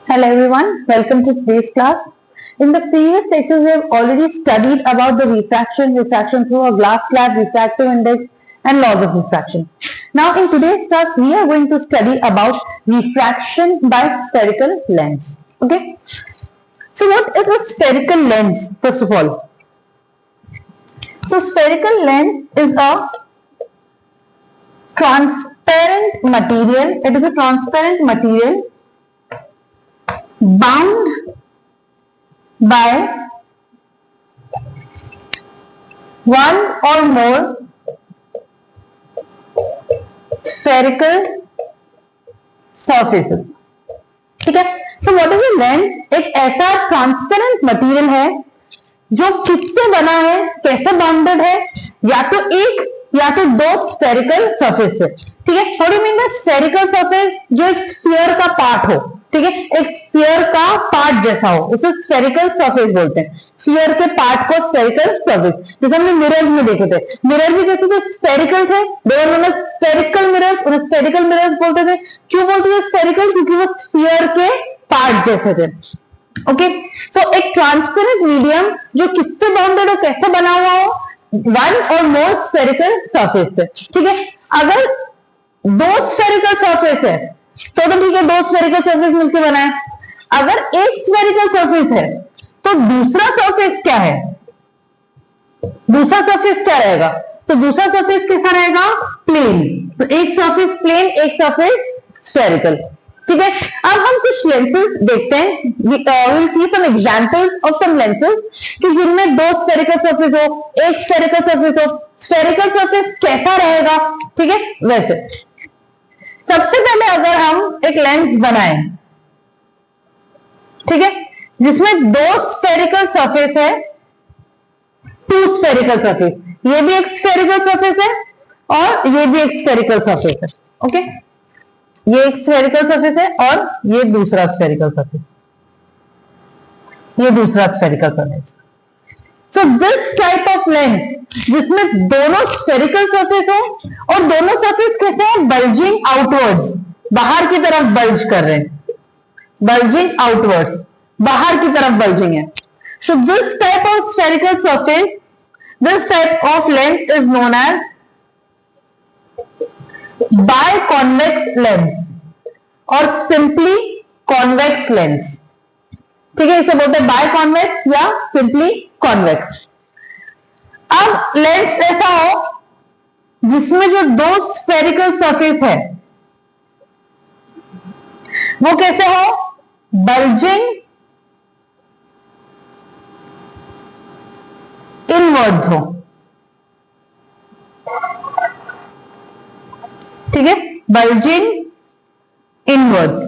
Hello everyone, welcome to today's class. In the previous lectures, we have already studied about the refraction through a glass slab, refractive index and laws of refraction. Now in today's class, we are going to study about refraction by spherical lens. Okay. So what is a spherical lens first of all? So spherical lens is a transparent material. It is a transparent material bound by one or more spherical surfaces. ठीक है. So what is a lens? एक ऐसा transparent material है जो किससे बना है, कैसे बाउंडेड है, या तो एक या तो दो स्फेरिकल सरफेस से. ठीक है. What do mean by spherical surface? जो एक स्फीयर का पार्ट हो. ठीक है. एक स्फीयर का पार्ट जैसा हो उसे स्फेरिकल सरफेस बोलते हैं. स्फीयर के पार्ट को स्फेरिकल सरफेस. जैसे हमने मिरर में देखे थे, मिरर भी कैसे थे? स्फेरिकल थे. स्फेरिकल मिरर, उन्हें स्फेरिकल मिरर बोलते थे. क्यों बोलते थे स्फेरिकल? क्योंकि वो स्फीयर के पार्ट जैसे थे. ओके. सो एक ट्रांसपेरेंट मीडियम जो किससे बाउंडेड हो, कैसे बना हुआ हो, वन और मोर स्फेरिकल सरफेस से. ठीक है. अगर दो स्फेरिकल सरफेस है तो ठीक है, दो स्फेरिकल सरफेस मिलकर बना है. अगर एक स्फेरिकल सरफेस है तो दूसरा सरफेस क्या है? दूसरा सरफेस क्या रहेगा? तो दूसरा सरफेस कैसा रहेगा? प्लेन. तो एक सरफेस प्लेन, एक सरफेस स्फेरिकल. ठीक है. अब हम कुछ लेंसेज देखते हैं. we'll see some examples of some lenses कि जिनमें दो स्फेरिकल सरफेस हो, एक स्फेरिकल सरफेस हो. स्फेरिकल सरफेस कैसा रहेगा? ठीक है. वैसे सबसे पहले अगर हम एक लेंस बनाएं, ठीक है, जिसमें दो स्फेरिकल सरफेस है, टू स्फेरिकल सरफेस, ये भी एक स्फेरिकल सरफेस है और ये भी एक स्फेरिकल सरफेस है. ओके. ये एक स्फेरिकल सरफेस है और ये दूसरा स्फेरिकल सरफेस, ये दूसरा spherical surface. So this type of lens जिसमें दोनों स्फेरिकल सरफेस हो और दोनों सरफेस कैसे हैं? बल्जिंग आउटवर्ड्स, बाहर की तरफ बल्ज कर रहे हैं. बल्जिंग आउटवर्ड्स, बाहर की तरफ बल्जिंग है. So this type of spherical surface, this type of lens is known as biconvex lens और सिंपली कॉन्वेक्स लेंस. ठीक है. इसे बोलते हैं बायकॉन्वेक्स या सिंपली कॉन्वेक्स. अब लेंस ऐसा हो जिसमें जो दो स्फेरिकल सरफेस है वो कैसे हो? बल्जिंग इनवर्ड्स हो. ठीक है. बल्जिंग इनवर्ड्स,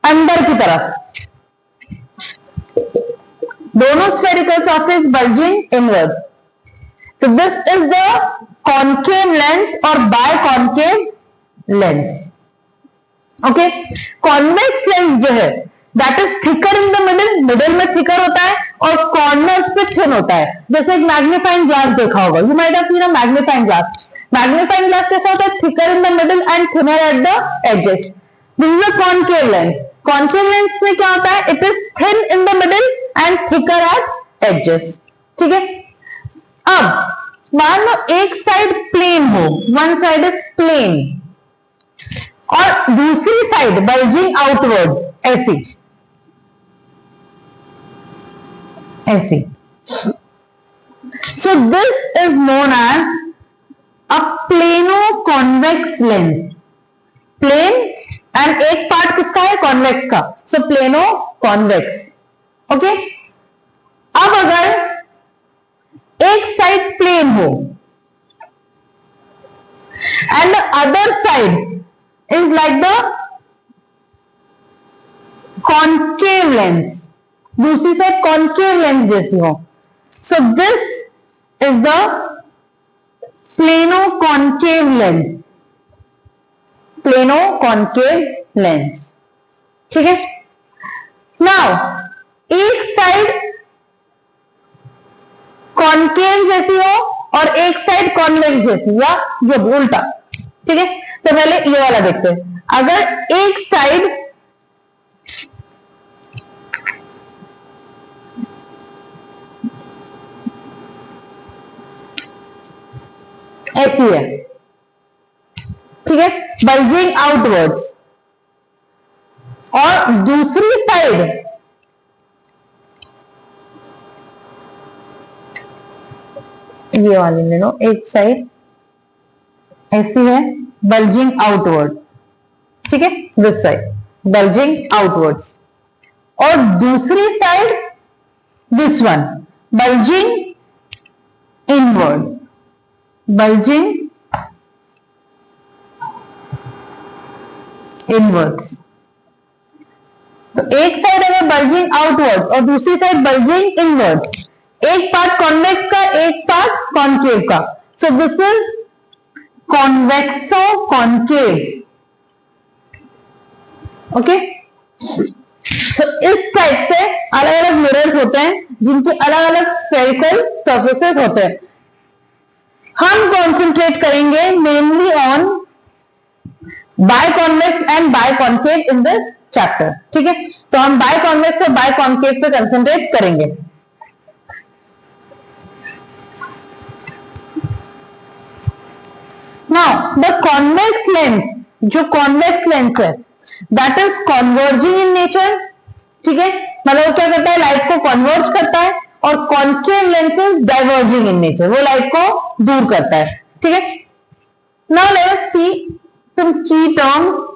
अंदर की तरफ. दोनों स्फेरिकल सरफेस बल्जिंग इनवर्ड. तो this is the concave lens और बायकॉन्केव लेंस. ओके. कॉन्वेक्स लेंस जो है that is thicker in the middle, middle में थिकर होता है और कॉर्नर्स पे थिन होता है. जैसे एक मैग्नीफाइंग ग्लास देखा होगा, you might have seen a magnifying glass. Magnifying glass कैसा होता है? Thicker in the middle and thinner at the edges. This is a concave lens. Concave lens में क्या होता है? It is thin in the middle and thicker at edges. ठीक है. अब मान लो एक साइड प्लेन हो, वन साइड इज प्लेन और दूसरी साइड बल्जिंग आउटवर्ड, ऐसी ऐसी. So this is known as a plano convex lens. Plane and एक पार्ट किसका है? कॉन्वेक्स का. So plano convex. ओके. अब अगर एक साइड प्लेन हो and the other side is like the concave lens, दूसरी साइड कॉन्केव लेंस जैसी हो. So this is the plano concave lens. Plano concave lens. ठीक है. नाउ एक साइड कॉन्केव जैसी हो और एक साइड कॉन्वेक्स जैसी, या जो उल्टा. ठीक है. तो पहले ये वाला देखते हैं. अगर एक साइड ऐसी है, ठीक है, बल्जिंग आउटवर्ड्स। और दूसरी साइड ये वाली ले लो, एक साइड ऐसी है, बल्जिंग आउटवर्ड्स, ठीक है, दिस साइड बल्जिंग आउटवर्ड्स। और दूसरी side this one bulging inward, bulging inwards. तो एक साइड अगर बल्जिंग आउटवर्ड और दूसरी साइड बल्जिंग इनवर्ड, एक पार्ट कॉन्वेक्स का एक पार्ट कॉन्केव का, so this is convexo concave, okay. So इस टाइप से अलग अलग मिरर्स होते हैं जिनके अलग अलग स्फेरिकल सर्फेसेस होते हैं। हम कॉन्सेंट्रेट करेंगे mainly on biconvex and biconcave in this chapter, ठीक है। तो हम बायकॉन्वेक्स और बायकॉन्केव पे कंसेंट्रेट करेंगे। नाउ द कॉन्वेक्स लेंस, जो कॉन्वेक्स लेंस है that is converging in nature, ठीक है, मतलब क्या करता है, लाइट को कॉन्वर्ज करता है। और concave lens is diverging in nature, वो लाइट को दूर करता है, ठीक है। नाउ लेट अस सी सम की terms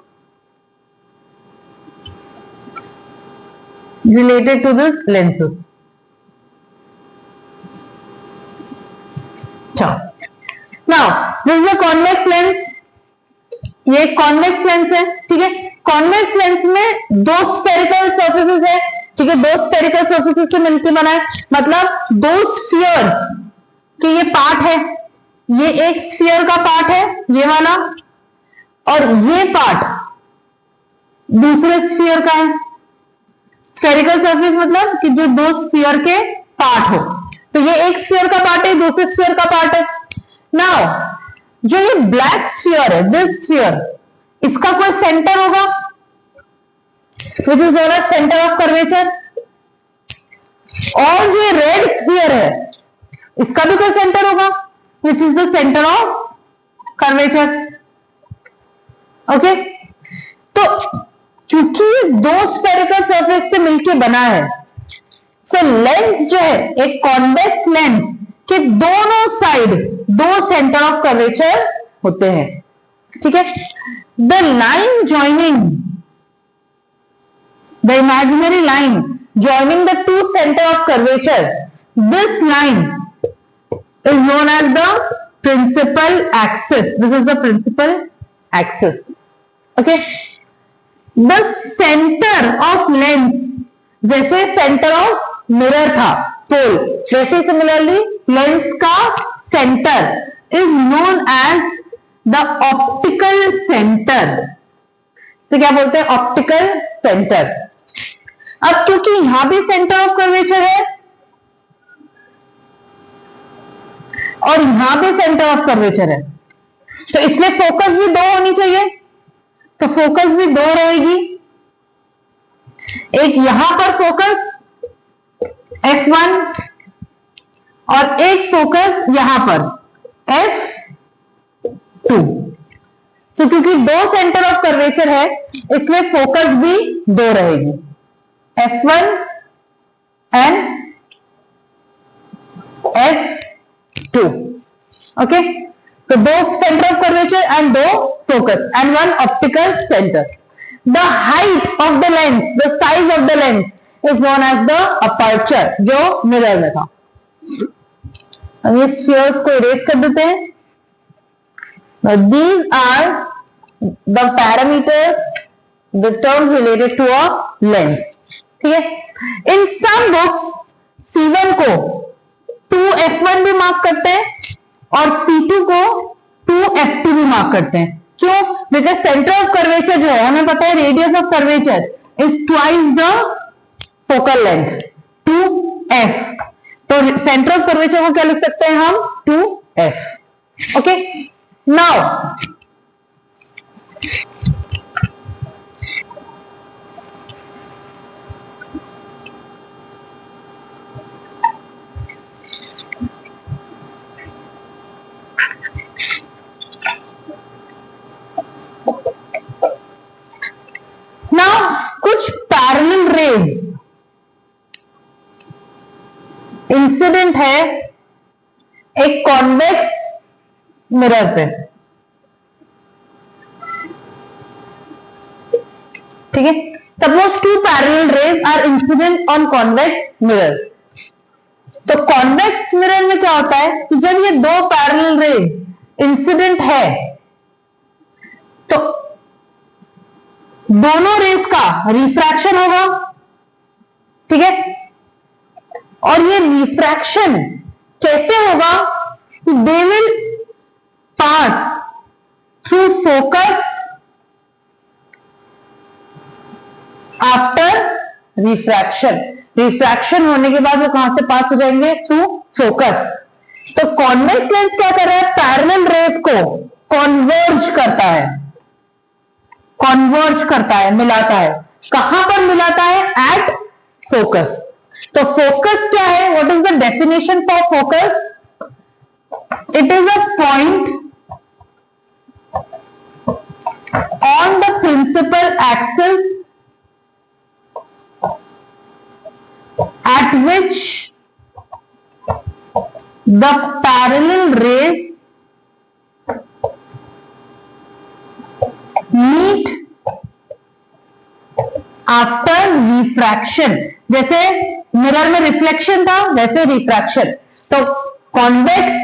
related to this lenses. Now this is a convex lens, ये कॉन्वेक्स लेंस है, ठीक है। कॉन्वेक्स लेंस में दो स्फेरिकल सर्फेसेस है, ठीक है, दो स्फेरिकल सर्फेसेस से मिलकर बना है, मतलब दो स्फीयर के ये पार्ट है, ये एक स्फीयर का पार्ट है ये वाला, और ये पार्ट दूसरे स्फीयर का है। स्फेरिकल सरफेस मतलब कि जो दो स्फीयर के पार्ट हो, तो ये एक स्फीयर का पार्ट है, दूसरे स्फीयर का पार्ट है। नाउ जो ये ब्लैक स्फीयर है, दिस स्फीयर, इसका कोई सेंटर होगा which is known as centre of curvature. और जो रेड स्फीयर है इसका भी कोई सेंटर होगा which is the centre of curvature, okay. तो क्योंकि दो स्फेरिकल सरफेस से मिलकर बना है, सो लेंस जो है एक कॉन्वेक्स लेंस के दोनों साइड दो सेंटर ऑफ कर्वेचर होते हैं, ठीक है। The line joining the imaginary line joining the two centre of curvature, this line is known as the principal axis, this is the principal axis, okay. The centre of lens, जैसे centre of mirror था pole, वैसे similarly lens का centre is known as the optical centre. तो क्या बोलते हैं, optical centre. अब क्योंकि यहां भी सेंटर ऑफ कर्वेचर है और यहां भी सेंटर ऑफ कर्वेचर है, तो इसलिए फोकस भी दो होनी चाहिए, तो फोकस भी दो रहेगी, एक यहां पर फोकस F1 और एक फोकस यहां पर F2। तो क्योंकि दो सेंटर ऑफ कर्वेचर है इसलिए फोकस भी दो रहेगी, F1 एंड F2, ओके। तो दो सेंटर ऑफ कर्वेचर एंड दो focus and one optical centre. The height of the lens, the size of the lens is known as the aperture, जो mirror में था। अब ये स्फीयर्स को इरेज कर देते हैं। These are the parameters, the terms related to a lens, ठीक है। इन सम बुक्स C1 को 2F1 भी मार्क करते हैं और C2 को 2F2 भी मार्क करते हैं। क्यों? बिकॉज सेंटर ऑफ कर्वेचर जो है, हमें पता है radius of curvature is twice the focal length 2F, तो सेंटर ऑफ कर्वेचर को क्या लिख सकते हैं हम, 2F, ओके। नाउ है एक कॉन्वेक्स मिरर पे, ठीक है। Suppose two parallel rays are incident on convex mirror. तो कॉन्वेक्स मिरर में क्या होता है कि जब ये दो पैरेलल रेज इंसिडेंट है तो दोनों रेज का रिफ्रैक्शन होगा, ठीक है। और ये रिफ्रैक्शन कैसे होगा? They will pass through focus after refraction. Refraction होने के बाद वो कहां से पास हो जाएंगे? Through focus. तो कॉन्वेक्स लेंस क्या कर रहा है? पैरेलल रेज को कॉन्वर्ज करता है, कॉन्वर्ज करता है, मिलाता है। कहां पर मिलाता है? At focus. तो फोकस क्या है? What is the definition for focus? It is a point on the principal axis at which the parallel rays meet after refraction। जैसे मिरर में रिफ्लेक्शन था वैसे रिफ्रैक्शन। तो कॉन्वेक्स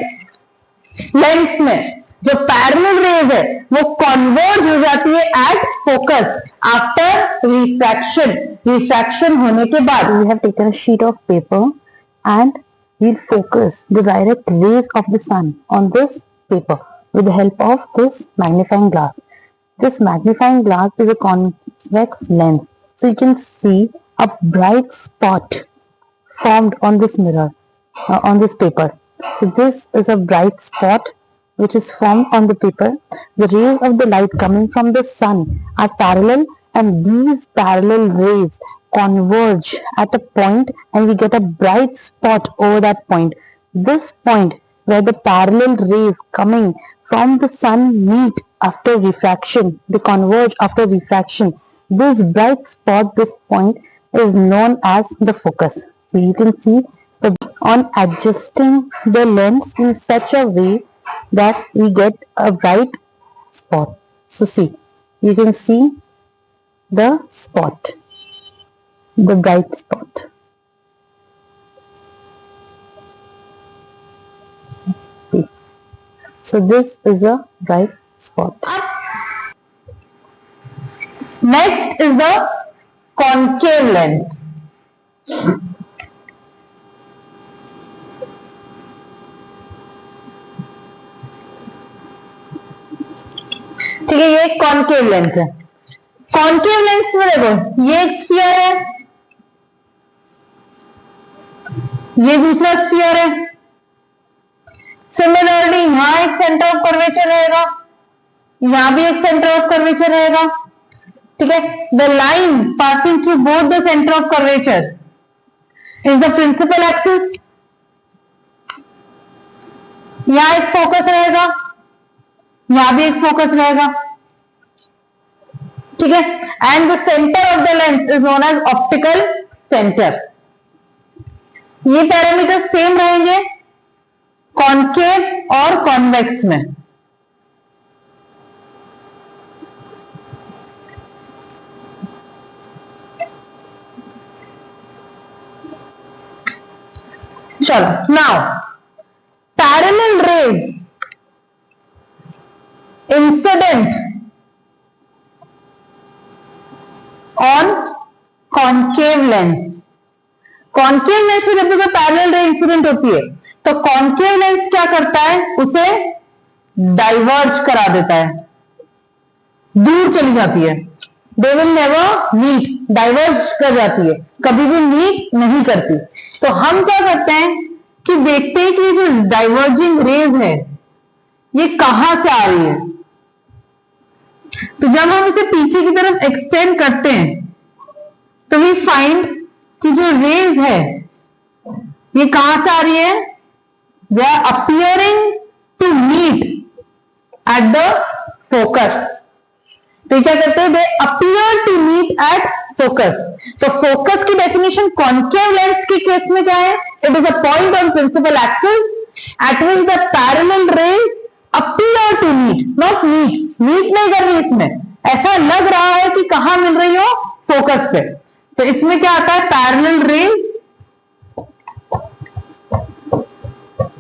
लेंस में जो पैरेलल रेज है वो कॉन्वर्ज हो जाती है at focus after refraction. Refraction होने के बाद we have taken a sheet of paper and we'll focus the direct rays of the sun on this paper with the help of this magnifying glass. This magnifying glass is a convex lens, so you can see a bright spot formed on this mirror, on this paper. So this is a bright spot which is formed on the paper. The rays of the light coming from the sun are parallel, and these parallel rays converge at a point and we get a bright spot over that point. This point where the parallel rays coming from the sun meet after refraction, they converge after refraction. This bright spot, this point is known as the focus. So you can see on adjusting the lens in such a way that we get a bright spot. So see, you can see the spot, the bright spot. See. So this is a bright spot. Next is the concave lens. ठीक है, ये concave lens है। Concave lens में देखो ये एक sphere है, ये दूसरा स्फीयर है। सिमिलरली यहां एक सेंटर ऑफ कर्वेचर रहेगा, यहां भी एक सेंटर ऑफ कर्वेचर रहेगा, ठीक है। The line passing through both the centre of curvature is the principal axis. यहां एक फोकस रहेगा, यहां भी एक फोकस रहेगा, ठीक है। And the centre of the lens is known as optical centre. ये पैरामीटर सेम रहेंगे कॉन्केव और कॉन्वेक्स में। चलो, now parallel rays incident on concave lens. Concave lens में जब भी कोई पैरेलल रे इंसिडेंट होती है तो कॉन्केव लेंस क्या करता है? उसे डाइवर्ज करा देता है, दूर चली जाती है। They will never meet, diverge कर जाती है, कभी भी मीट नहीं करती। तो हम क्या करते हैं कि देखते हैं कि जो डाइवर्जिंग रेज है ये कहां से आ रही है। तो जब हम इसे पीछे की तरफ एक्सटेंड करते हैं तो वी फाइंड कि जो रेज है ये कहां से आ रही है? They are appearing to meet at the focus. तो क्या करते हैं? They appear to meet at focus. तो फोकस की डेफिनेशन कॉन्केव लेंस के केस में क्या है? It is a point on principal axis at which the parallel rays appear to meet, not meet नहीं कर रही इसमें, ऐसा लग रहा है कि कहां मिल रही हो, फोकस पे। तो इसमें क्या आता है, parallel rays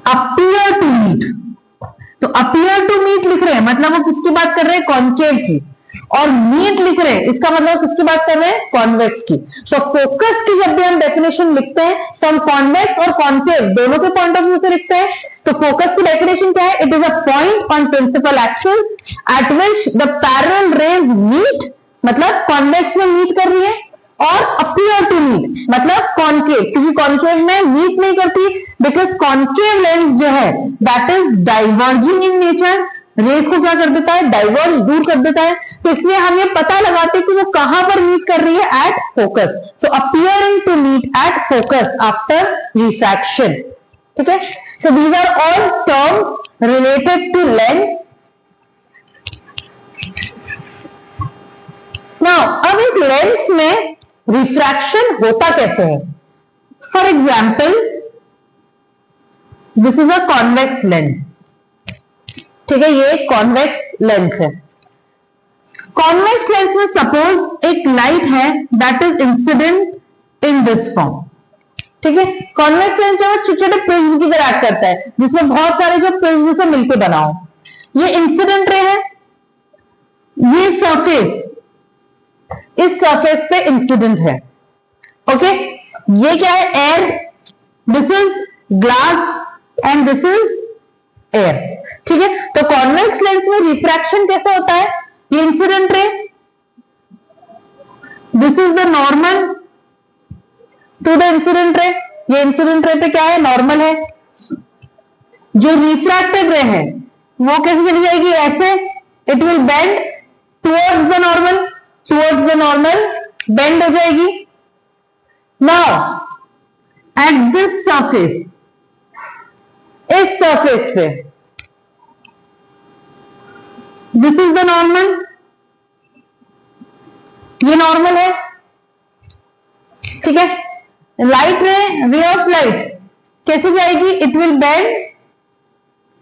appear to meet. तो अपीयर टू मीट लिख रहे हैं मतलब वो किसकी बात कर रहे हैं, कॉन्केव की, और मीट लिख रहे हैं इसका मतलब किसकी बात कर रहे हैं, कॉन्वेक्स की। तो फोकस की जब भी हम डेफिनेशन लिखते हैं तो हम कॉन्वेक्स और कॉन्केव दोनों के पॉइंट ऑफ व्यू से लिखते हैं। तो फोकस की डेफिनेशन क्या है, it is a point on principal axis at which the parallel rays meet, मतलब कॉन्वेक्स में मीट कर रही है, और अपीयर टू मीट मतलब कॉन्केव, क्योंकि कॉन्केव में मीट नहीं करती, बिकॉज कॉन्केव लेंस जो है that is diverging in nature, rays को क्या कर देता है, डाइवर्ज, दूर कर देता है। तो इसलिए हम ये पता लगाते हैं कि वो कहां पर मीट कर रही है, at focus. So appearing to meet at focus after refraction. ठीक है, so these are all terms related to lens. Now अब एक लेंस में रिफ्रैक्शन होता कैसे है। For example this is a convex lens, ठीक है, ये एक कॉन्वेक्स लेंस है। कॉन्वेक्स लेंस में सपोज एक लाइट है that is incident in this form, ठीक है। कॉन्वेक्स लेंस जो है छोटे छोटे प्रिज्म की तरह एक्ट करता है, जिसमें बहुत सारे जो प्रिज्म से मिलकर बना हो। ये इंसिडेंट रे है, ये सरफेस, इस सरफेस पे इंसिडेंट है, ओके। ये क्या है, air, this is glass and this is air, ठीक है। तो कॉन्वेक्स लेंस में रिफ्रैक्शन कैसा होता है, ये incident ray, this is the normal to the incident ray, ये इंसिडेंट रे पे क्या है, नॉर्मल है। जो रिफ्रैक्टेड रे है वो कैसे चली जाएगी, ऐसे, it will bend towards the normal, towards the normal bend हो जाएगी। नाउ एट दिस सरफेस, इस सरफेस पे दिस इज द नॉर्मल, ये नॉर्मल है, ठीक है। लाइट में रे ऑफ लाइट कैसे जाएगी, it will bend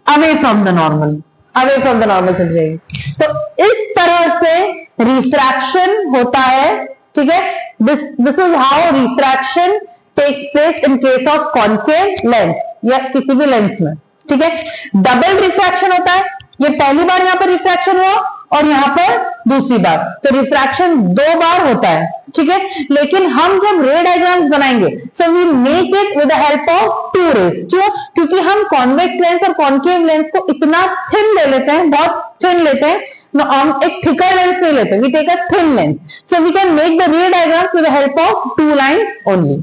away from the normal, away from the normal चली जाएगी। तो इस तरह से रिफ्रैक्शन होता है, ठीक है। This is how refraction takes place in case of concave lens या किसी भी लेंस में, ठीक है। डबल रिफ्रैक्शन होता है, ये पहली बार यहां पर रिफ्रैक्शन हुआ और यहां पर दूसरी बार, तो रिफ्रैक्शन 2 बार होता है, ठीक है। लेकिन हम जब रे डायग्राम्स बनाएंगे so we make it with the help of 2 rays. क्यों, क्योंकि हम कॉन्वेक्स लेंस और कॉन्केव लेंस को इतना थिन ले लेते हैं, बहुत थिन लेते हैं, हम एक थिकर लेंस नहीं लेते, we take a thin lens, so we can make the ray diagrams with the help of 2 lines only.